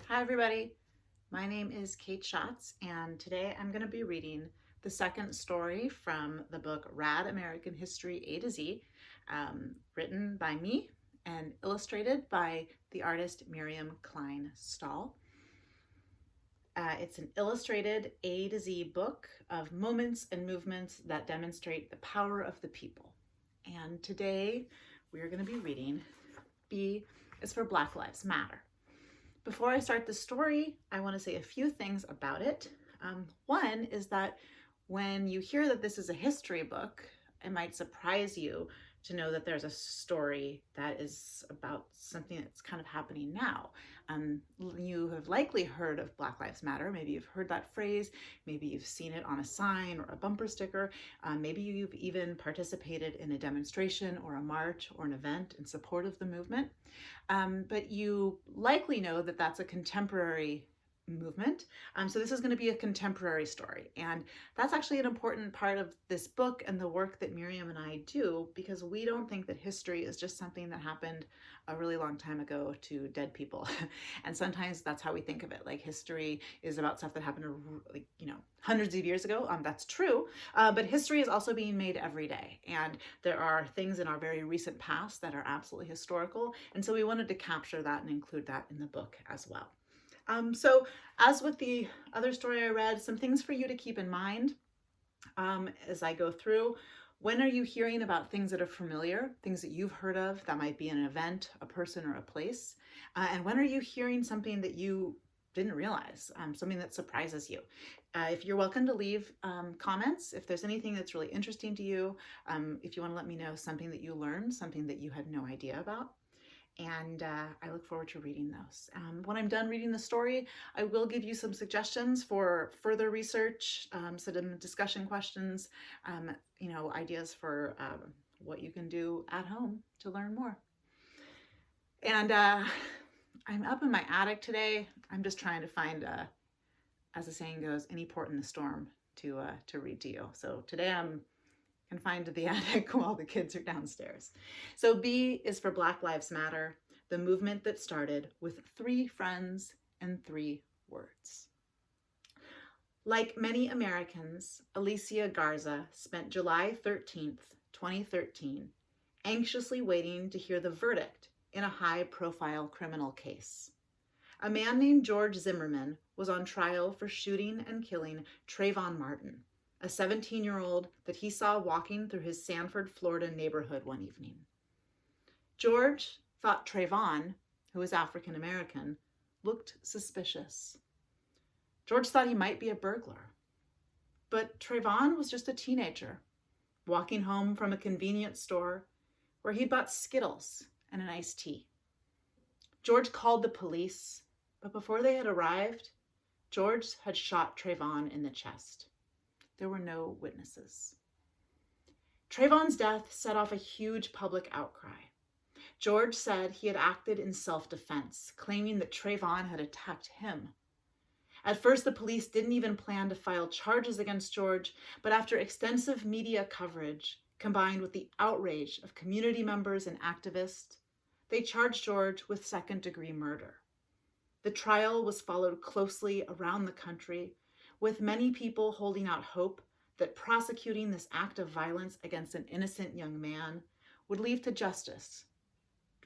Hi everybody, my name is Kate Schatz and today I'm going to be reading the second story from the book Rad American History A to Z, written by me and illustrated by the artist Miriam Klein Stahl. It's an illustrated A to Z book of moments and movements that demonstrate the power of the people. And today we are going to be reading B is for Black Lives Matter. Before I start the story, I want to say a few things about it. One is that when you hear that this is a history book, it might surprise you to know that there's a story that is about something that's kind of happening now. You have likely heard of Black Lives Matter. Maybe you've heard that phrase. Maybe you've seen it on a sign or a bumper sticker. Maybe you've even participated in a demonstration or a march or an event in support of the movement. But you likely know that that's a contemporary movement. So this is going to be a contemporary story. And that's actually an important part of this book and the work that Miriam and I do, because we don't think that history is just something that happened a really long time ago to dead people. And sometimes that's how we think of it. Like history is about stuff that happened, like, hundreds of years ago. That's true. But history is also being made every day. And there are things in our very recent past that are absolutely historical. And so we wanted to capture that and include that in the book as well. So as with the other story I read, some things for you to keep in mind as I go through. When are you hearing about things that are familiar, things that you've heard of that might be an event, a person, or a place? And when are you hearing something that you didn't realize, something that surprises you? If you're welcome to leave comments, if there's anything that's really interesting to you, if you want to let me know something that you learned, something that you had no idea about. And I look forward to reading those. When I'm done reading the story, I will give you some suggestions for further research, some discussion questions, ideas for what you can do at home to learn more. And I'm up in my attic today. I'm just trying to find, as the saying goes, any port in the storm to read to you. So today I'm confined to the attic while the kids are downstairs. So B is for Black Lives Matter, the movement that started with 3 friends and 3 words. Like many Americans, Alicia Garza spent July 13th, 2013, anxiously waiting to hear the verdict in a high-profile criminal case. A man named George Zimmerman was on trial for shooting and killing Trayvon Martin, a 17-year-old that he saw walking through his Sanford, Florida neighborhood one evening. George thought Trayvon, who was African American, looked suspicious. George thought he might be a burglar. But Trayvon was just a teenager, walking home from a convenience store where he'd bought Skittles and an iced tea. George called the police, but before they had arrived, George had shot Trayvon in the chest. There were no witnesses. Trayvon's death set off a huge public outcry. George said he had acted in self-defense, claiming that Trayvon had attacked him. At first, the police didn't even plan to file charges against George, but after extensive media coverage, combined with the outrage of community members and activists, they charged George with second-degree murder. The trial was followed closely around the country, with many people holding out hope that prosecuting this act of violence against an innocent young man would lead to justice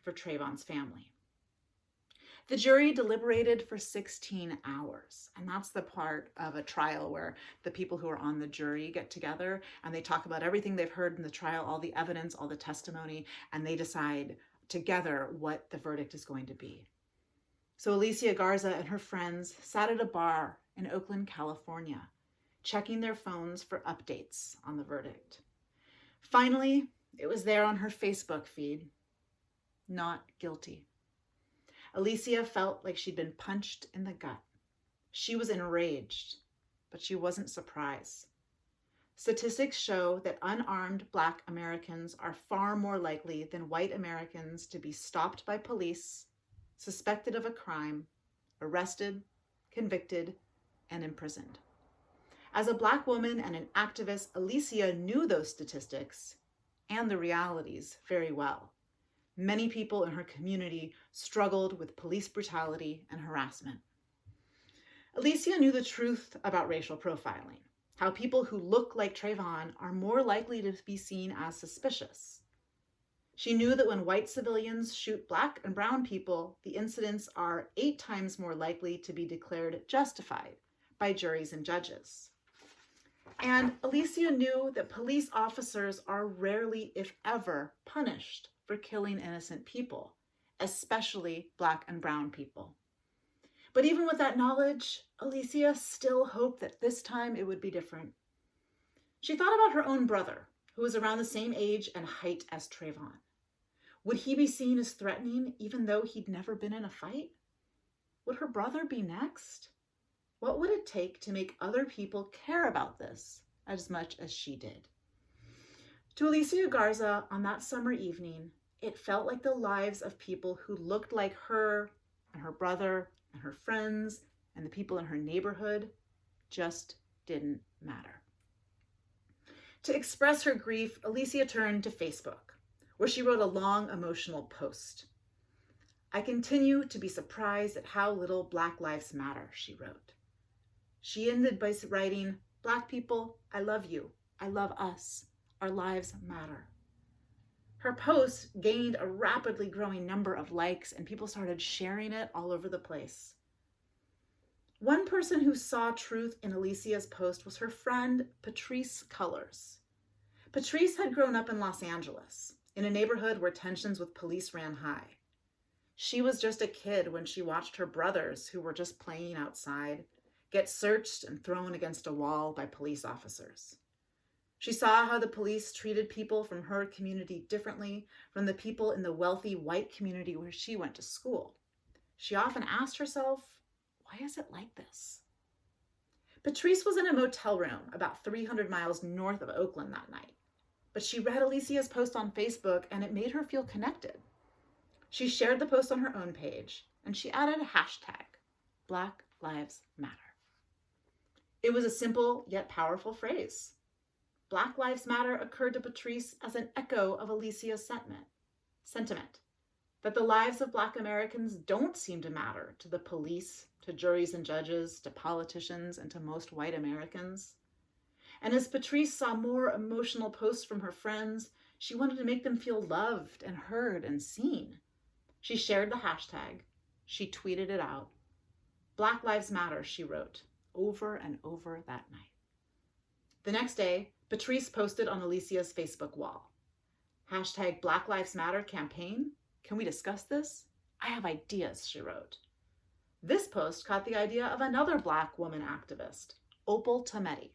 for Trayvon's family. The jury deliberated for 16 hours, and that's the part of a trial where the people who are on the jury get together and they talk about everything they've heard in the trial, all the evidence, all the testimony, and they decide together what the verdict is going to be. So Alicia Garza and her friends sat at a bar in Oakland, California, checking their phones for updates on the verdict. Finally, it was there on her Facebook feed. Not guilty. Alicia felt like she'd been punched in the gut. She was enraged, but she wasn't surprised. Statistics show that unarmed Black Americans are far more likely than white Americans to be stopped by police, suspected of a crime, arrested, convicted, and imprisoned. As a Black woman and an activist, Alicia knew those statistics and the realities very well. Many people in her community struggled with police brutality and harassment. Alicia knew the truth about racial profiling, how people who look like Trayvon are more likely to be seen as suspicious. She knew that when white civilians shoot Black and brown people, the incidents are 8 times more likely to be declared justified by juries and judges. And Alicia knew that police officers are rarely, if ever, punished for killing innocent people, especially Black and brown people. But even with that knowledge, Alicia still hoped that this time it would be different. She thought about her own brother, who was around the same age and height as Trayvon. Would he be seen as threatening even though he'd never been in a fight? Would her brother be next? What would it take to make other people care about this as much as she did? To Alicia Garza, on that summer evening, it felt like the lives of people who looked like her and her brother and her friends and the people in her neighborhood just didn't matter. To express her grief, Alicia turned to Facebook, where she wrote a long emotional post. "I continue to be surprised at how little Black lives matter," she wrote. She ended by writing, "Black people, I love you. I love us. Our lives matter." Her post gained a rapidly growing number of likes, and people started sharing it all over the place. One person who saw truth in Alicia's post was her friend, Patrisse Cullors. Patrisse had grown up in Los Angeles, in a neighborhood where tensions with police ran high. She was just a kid when she watched her brothers, who were just playing outside, get searched and thrown against a wall by police officers. She saw how the police treated people from her community differently from the people in the wealthy white community where she went to school. She often asked herself, why is it like this? Patrisse was in a motel room about 300 miles north of Oakland that night, but she read Alicia's post on Facebook and it made her feel connected. She shared the post on her own page and she added a hashtag, Black Lives Matter. It was a simple yet powerful phrase. Black Lives Matter occurred to Patrisse as an echo of Alicia's sentiment that the lives of Black Americans don't seem to matter to the police, to juries and judges, to politicians, and to most white Americans. And as Patrisse saw more emotional posts from her friends, she wanted to make them feel loved and heard and seen. She shared the hashtag. She tweeted it out. Black Lives Matter, she wrote, over and over that night. The next day, Patrisse posted on Alicia's Facebook wall. Hashtag Black Lives Matter campaign. Can we discuss this? I have ideas, she wrote. This post caught the idea of another Black woman activist, Opal Tometi.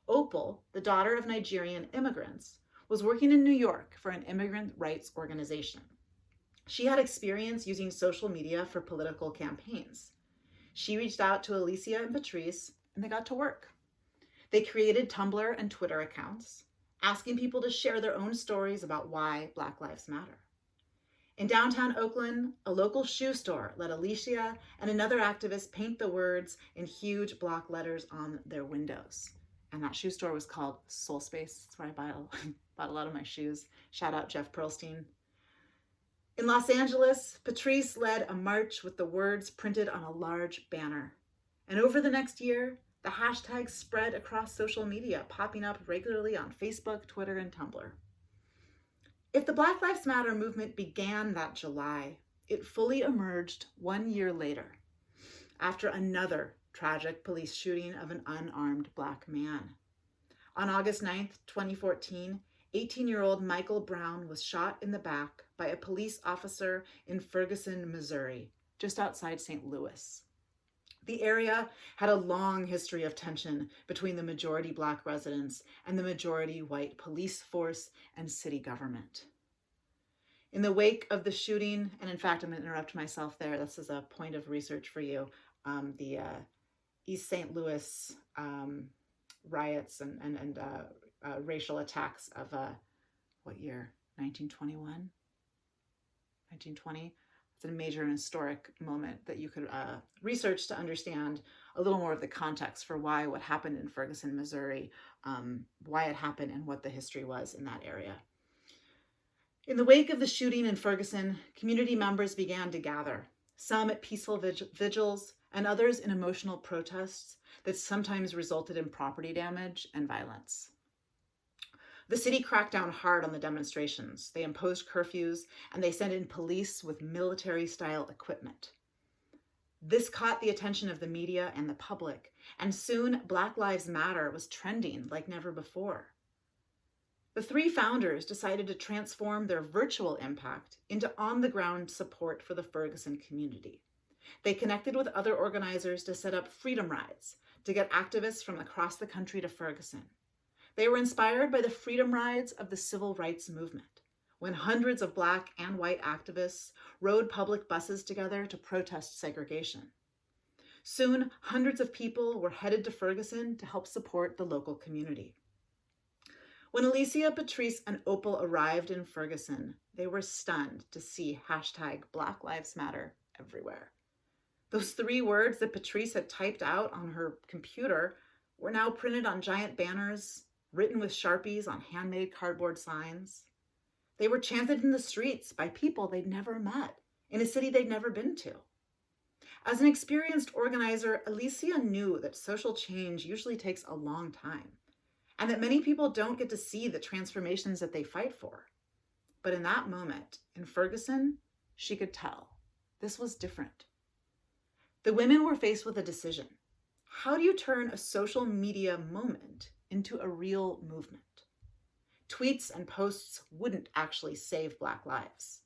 Opal, the daughter of Nigerian immigrants, was working in New York for an immigrant rights organization. She had experience using social media for political campaigns. She reached out to Alicia and Patrisse, and they got to work. They created Tumblr and Twitter accounts, asking people to share their own stories about why Black Lives Matter. In downtown Oakland, a local shoe store let Alicia and another activist paint the words in huge block letters on their windows. And that shoe store was called Soul Space. That's where I bought a lot of my shoes. Shout out Jeff Pearlstein. In Los Angeles, Patrisse led a march with the words printed on a large banner. And over the next year, the hashtag spread across social media, popping up regularly on Facebook, Twitter, and Tumblr. If the Black Lives Matter movement began that July, it fully emerged 1 year later, after another tragic police shooting of an unarmed Black man. On August 9th, 2014, 18-year-old Michael Brown was shot in the back by a police officer in Ferguson, Missouri, just outside St. Louis. The area had a long history of tension between the majority Black residents and the majority white police force and city government. In the wake of the shooting, and in fact, I'm going to interrupt myself there. This is a point of research for you. The East St. Louis riots and racial attacks of what year? 1921? 1920? It's a major and historic moment that you could research to understand a little more of the context for why what happened in Ferguson, Missouri, why it happened and what the history was in that area. In the wake of the shooting in Ferguson, community members began to gather, some at peaceful vigils and others in emotional protests that sometimes resulted in property damage and violence. The city cracked down hard on the demonstrations. They imposed curfews, and they sent in police with military-style equipment. This caught the attention of the media and the public, and soon Black Lives Matter was trending like never before. The three founders decided to transform their virtual impact into on-the-ground support for the Ferguson community. They connected with other organizers to set up freedom rides to get activists from across the country to Ferguson. They were inspired by the freedom rides of the civil rights movement, when hundreds of Black and white activists rode public buses together to protest segregation. Soon, hundreds of people were headed to Ferguson to help support the local community. When Alicia, Patrice, and Opal arrived in Ferguson, they were stunned to see #Black Lives Matter everywhere. Those 3 words that Patrice had typed out on her computer were now printed on giant banners, written with Sharpies on handmade cardboard signs. They were chanted in the streets by people they'd never met, in a city they'd never been to. As an experienced organizer, Alicia knew that social change usually takes a long time, and that many people don't get to see the transformations that they fight for. But in that moment, in Ferguson, she could tell this was different. The women were faced with a decision. How do you turn a social media moment into a real movement? Tweets and posts wouldn't actually save Black lives.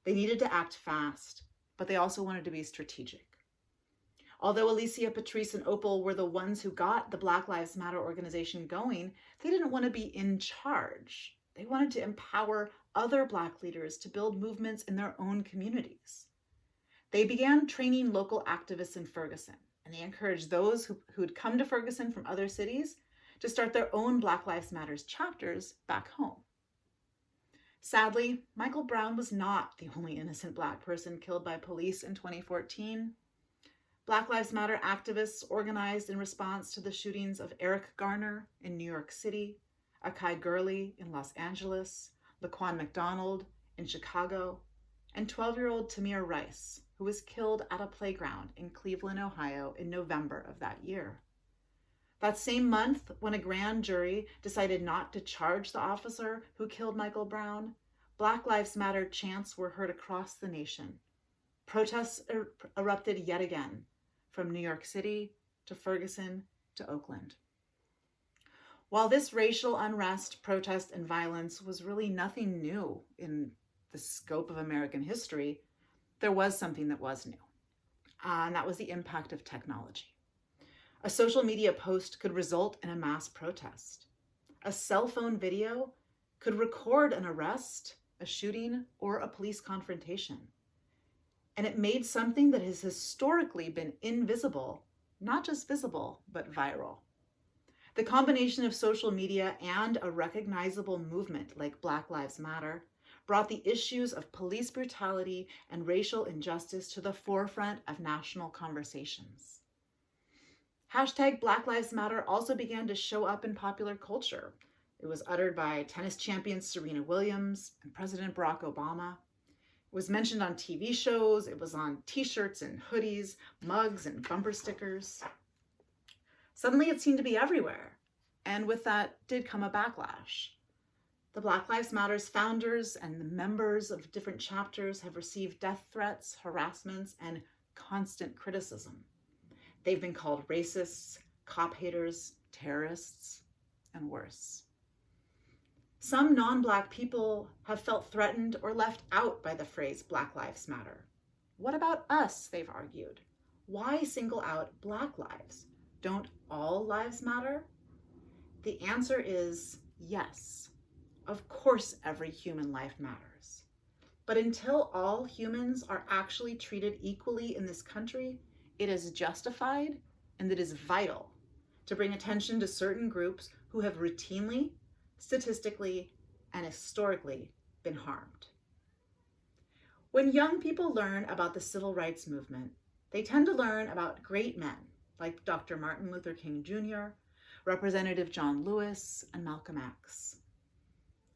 They needed to act fast, but they also wanted to be strategic. Although Alicia, Patrice, and Opal were the ones who got the Black Lives Matter organization going, they didn't want to be in charge. They wanted to empower other Black leaders to build movements in their own communities. They began training local activists in Ferguson, and they encouraged those who had come to Ferguson from other cities to start their own Black Lives Matter chapters back home. Sadly, Michael Brown was not the only innocent Black person killed by police in 2014. Black Lives Matter activists organized in response to the shootings of Eric Garner in New York City, Akai Gurley in Los Angeles, Laquan McDonald in Chicago, and 12-year-old Tamir Rice, who was killed at a playground in Cleveland, Ohio in November of that year. That same month, when a grand jury decided not to charge the officer who killed Michael Brown, Black Lives Matter chants were heard across the nation. Protests erupted yet again, from New York City to Ferguson to Oakland. While this racial unrest, protest, and violence was really nothing new in the scope of American history, there was something that was new, and that was the impact of technology. A social media post could result in a mass protest. A cell phone video could record an arrest, a shooting, or a police confrontation. And it made something that has historically been invisible, not just visible, but viral. The combination of social media and a recognizable movement like Black Lives Matter brought the issues of police brutality and racial injustice to the forefront of national conversations. Black Lives Matter also began to show up in popular culture. It was uttered by tennis champion Serena Williams and President Barack Obama. It was mentioned on TV shows. It was on t-shirts and hoodies, mugs and bumper stickers. Suddenly it seemed to be everywhere. And with that did come a backlash. The Black Lives Matter's founders and the members of different chapters have received death threats, harassments, and constant criticism. They've been called racists, cop haters, terrorists, and worse. Some non-Black people have felt threatened or left out by the phrase Black Lives Matter. What about us, they've argued? Why single out Black lives? Don't all lives matter? The answer is yes. Of course, every human life matters. But until all humans are actually treated equally in this country, it is justified and it is vital to bring attention to certain groups who have routinely, statistically, and historically been harmed. When young people learn about the civil rights movement, they tend to learn about great men like Dr. Martin Luther King Jr., Representative John Lewis, and Malcolm X.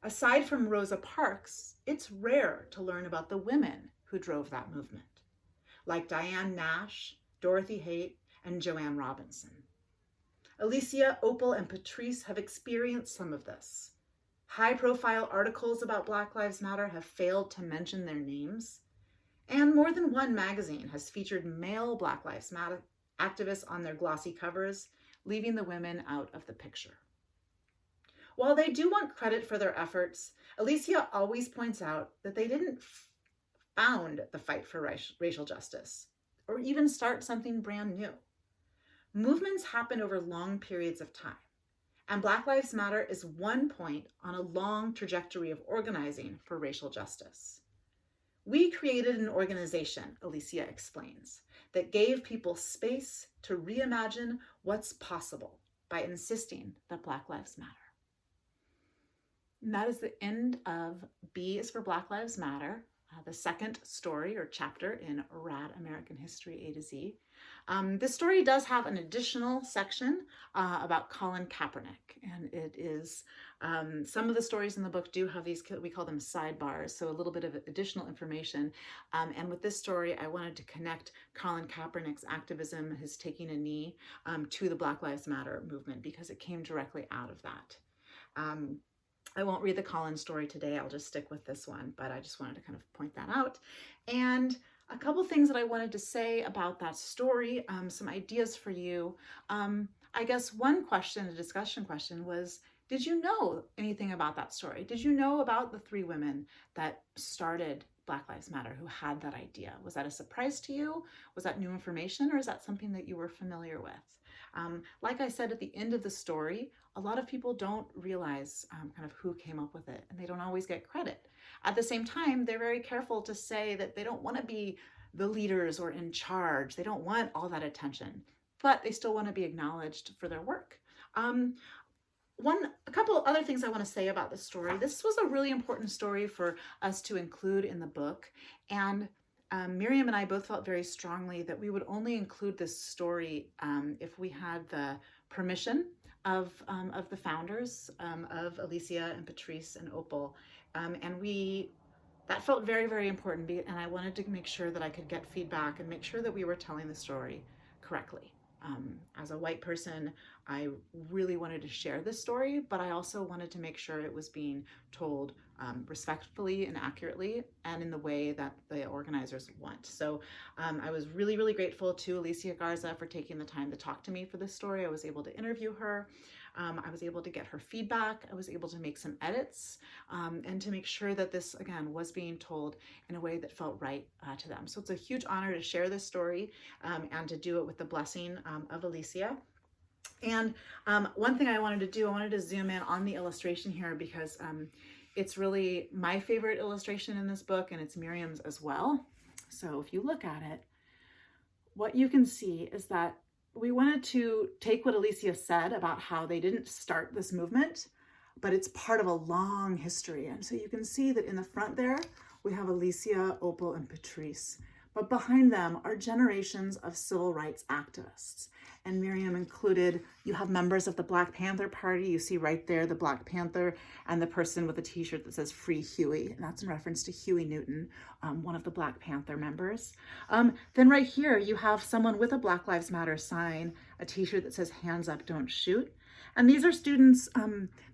Aside from Rosa Parks, it's rare to learn about the women who drove that movement, like Diane Nash, Dorothy Haight, and Joanne Robinson. Alicia, Opal, and Patrice have experienced some of this. High-profile articles about Black Lives Matter have failed to mention their names, and more than one magazine has featured male Black Lives Matter activists on their glossy covers, leaving the women out of the picture. While they do want credit for their efforts, Alicia always points out that they didn't found the fight for racial justice, or even start something brand new. Movements happen over long periods of time, and Black Lives Matter is one point on a long trajectory of organizing for racial justice. We created an organization, Alicia explains, that gave people space to reimagine what's possible by insisting that Black Lives Matter. And that is the end of B is for Black Lives Matter, the second story or chapter in Rad American History A to Z. This story does have an additional section about Colin Kaepernick, and it is, some of the stories in the book do have these, we call them sidebars, so a little bit of additional information. And with this story, I wanted to connect Colin Kaepernick's activism, his taking a knee, to the Black Lives Matter movement, because it came directly out of that. I won't read the Colin story today, I'll just stick with this one, but I just wanted to kind of point that out. And a couple things that I wanted to say about that story, some ideas for you. I guess one question, a discussion question was, did you know anything about that story? Did you know about the 3 women that started Black Lives Matter who had that idea? Was that a surprise to you? Was that new information, or is that something that you were familiar with? Like I said at the end of the story, a lot of people don't realize kind of who came up with it, and they don't always get credit. At the same time, they're very careful to say that they don't want to be the leaders or in charge. They don't want all that attention, but they still want to be acknowledged for their work. A couple other things I want to say about this story. This was a really important story for us to include in the book, and Miriam and I both felt very strongly that we would only include this story if we had the permission of the founders of Alicia and Patrice and Opal, and that felt very, very important, and I wanted to make sure that I could get feedback and make sure that we were telling the story correctly. As a white person, I really wanted to share this story, but I also wanted to make sure it was being told respectfully and accurately and in the way that the organizers want. So I was really, really grateful to Alicia Garza for taking the time to talk to me for this story. I was able to interview her. I was able to get her feedback. I was able to make some edits and to make sure that this, again, was being told in a way that felt right to them. So it's a huge honor to share this story and to do it with the blessing of Alicia. And one thing I wanted to do, I wanted to zoom in on the illustration here because it's really my favorite illustration in this book, and it's Miriam's as well. So if you look at it, what you can see is that we wanted to take what Alicia said about how they didn't start this movement, but it's part of a long history. And so you can see that in the front there, we have Alicia, Opal, and Patrice. But behind them are generations of civil rights activists. And Miriam included, you have members of the Black Panther Party. You see right there the Black Panther and the person with a t-shirt that says Free Huey. And that's in reference to Huey Newton, one of the Black Panther members. Then right here, you have someone with a Black Lives Matter sign, a t-shirt that says Hands Up, Don't Shoot. And these are students,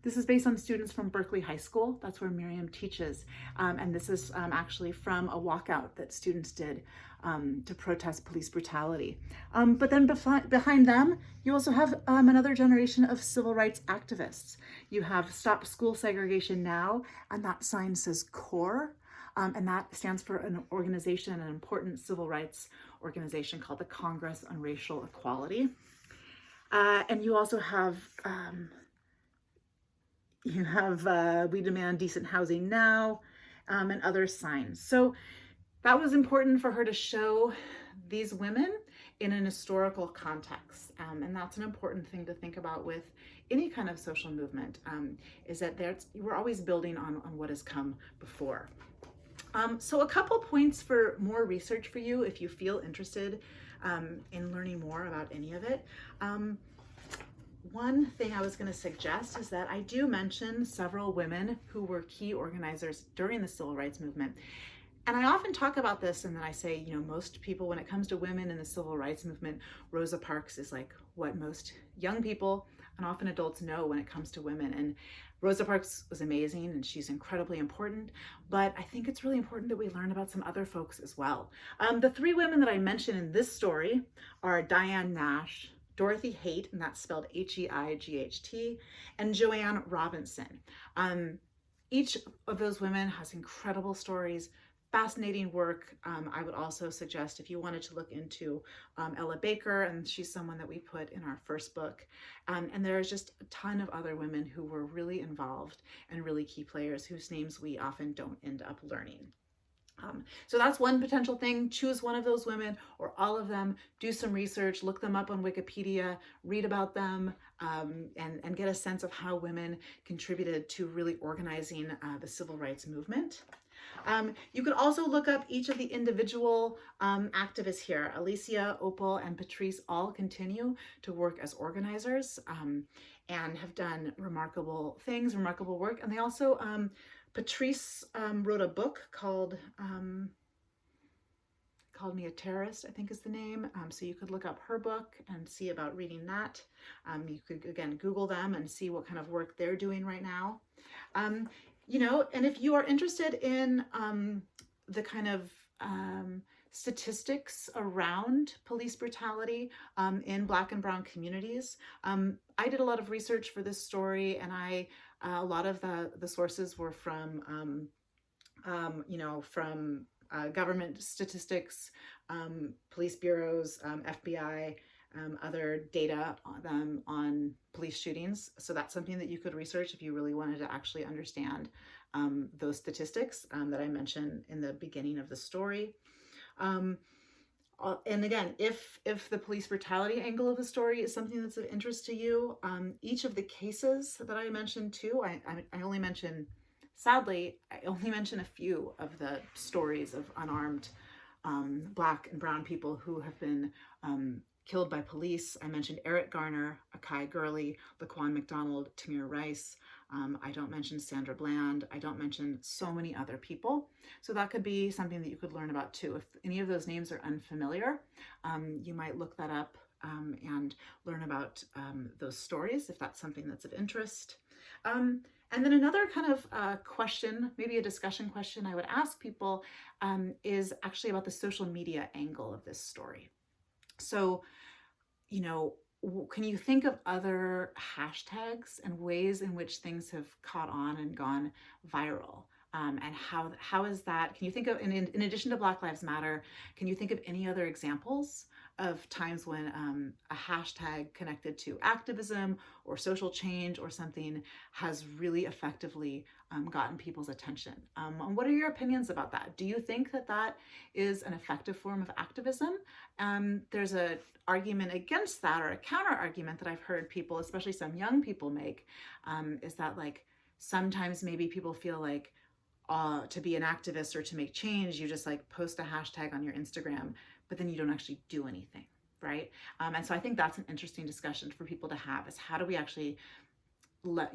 this is based on students from Berkeley High School. That's where Miriam teaches. And this is actually from a walkout that students did to protest police brutality. But then behind them, you also have another generation of civil rights activists. You have Stop School Segregation Now, and that sign says CORE. And that stands for an organization, an important civil rights organization called the Congress on Racial Equality. And you also have, We Demand Decent Housing Now, and other signs. So that was important for her to show these women in an historical context. And that's an important thing to think about with any kind of social movement, is that we're always building on what has come before. So a couple points for more research for you if you feel interested in learning more about any of it. One thing I was going to suggest is that I do mention several women who were key organizers during the civil rights movement. And I often talk about this, and then I say, most people, when it comes to women in the civil rights movement, Rosa Parks is like what most young people and often adults know when it comes to women. And Rosa Parks was amazing and she's incredibly important, but I think it's really important that we learn about some other folks as well. The three women that I mentioned in this story are Diane Nash, Dorothy Haight, and that's spelled Height, and Joanne Robinson. Each of those women has incredible stories, fascinating work. I would also suggest, if you wanted to look into Ella Baker, and she's someone that we put in our first book. And there's just a ton of other women who were really involved and really key players whose names we often don't end up learning. So that's one potential thing. Choose one of those women or all of them, do some research, look them up on Wikipedia, read about them, and get a sense of how women contributed to really organizing the civil rights movement. You could also look up each of the individual activists here. Alicia, Opal, and Patrice all continue to work as organizers and have done remarkable things, remarkable work. And they also, Patrice wrote a book called Called Me a Terrorist, I think is the name. So you could look up her book and see about reading that. You could, again, Google them and see what kind of work they're doing right now. And if you are interested in the kind of statistics around police brutality in Black and Brown communities, I did a lot of research for this story, and a lot of the sources were from, from government statistics, police bureaus, FBI, other data on police shootings. So that's something that you could research if you really wanted to actually understand those statistics that I mentioned in the beginning of the story. And again, if the police brutality angle of the story is something that's of interest to you, each of the cases that I mentioned too, I only mention, sadly, I only mention a few of the stories of unarmed Black and Brown people who have been killed by police. I mentioned Eric Garner, Akai Gurley, Laquan McDonald, Tamir Rice. I don't mention Sandra Bland. I don't mention so many other people. So that could be something that you could learn about too. If any of those names are unfamiliar, you might look that up and learn about those stories if that's something that's of interest. And then another kind of question, maybe a discussion question I would ask people is actually about the social media angle of this story. So, can you think of other hashtags and ways in which things have caught on and gone viral? And how is that? Can you think of, in addition to Black Lives Matter, can you think of any other examples of times when a hashtag connected to activism or social change or something has really effectively gotten people's attention? What are your opinions about that? Do you think that that is an effective form of activism? There's an argument against that, or a counter argument that I've heard people, especially some young people, make, is that like sometimes maybe people feel like to be an activist or to make change, you just like post a hashtag on your Instagram, but then you don't actually do anything, right? And so I think that's an interesting discussion for people to have, is how do we actually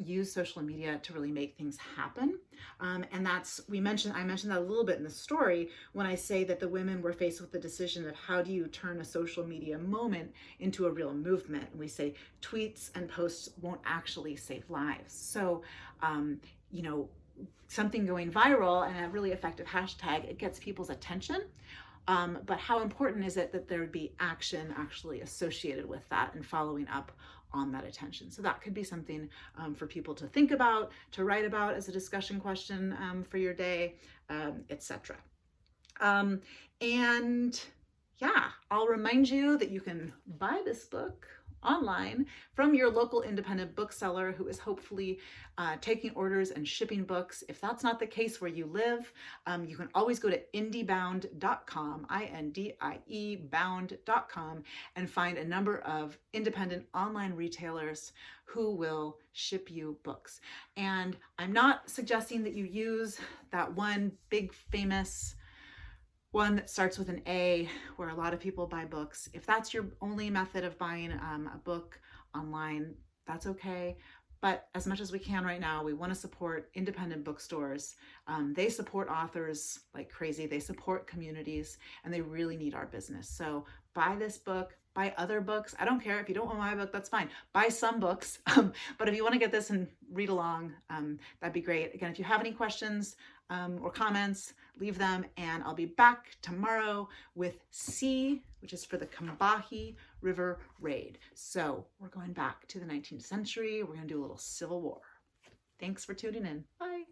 use social media to really make things happen? And that's, I mentioned that a little bit in the story when I say that the women were faced with the decision of how do you turn a social media moment into a real movement? And we say tweets and posts won't actually save lives. So, something going viral and a really effective hashtag, it gets people's attention. But how important is it that there would be action actually associated with that and following up on that attention? So that could be something for people to think about, to write about as a discussion question for your day, etc. And yeah, I'll remind you that you can buy this book online from your local independent bookseller who is hopefully taking orders and shipping books. If that's not the case where you live, you can always go to indiebound.com, I-N-D-I-E bound.com, and find a number of independent online retailers who will ship you books. And I'm not suggesting that you use that one big famous one that starts with an A, where a lot of people buy books. If that's your only method of buying a book online, that's okay. But as much as we can right now, we want to support independent bookstores. They support authors like crazy. They support communities, and they really need our business. So buy this book, buy other books. I don't care if you don't want my book, that's fine. Buy some books. But if you want to get this and read along, that'd be great. Again, if you have any questions or comments, leave them, and I'll be back tomorrow with C, which is for the Combahee River Raid. So we're going back to the 19th century. We're going to do a little Civil War. Thanks for tuning in. Bye.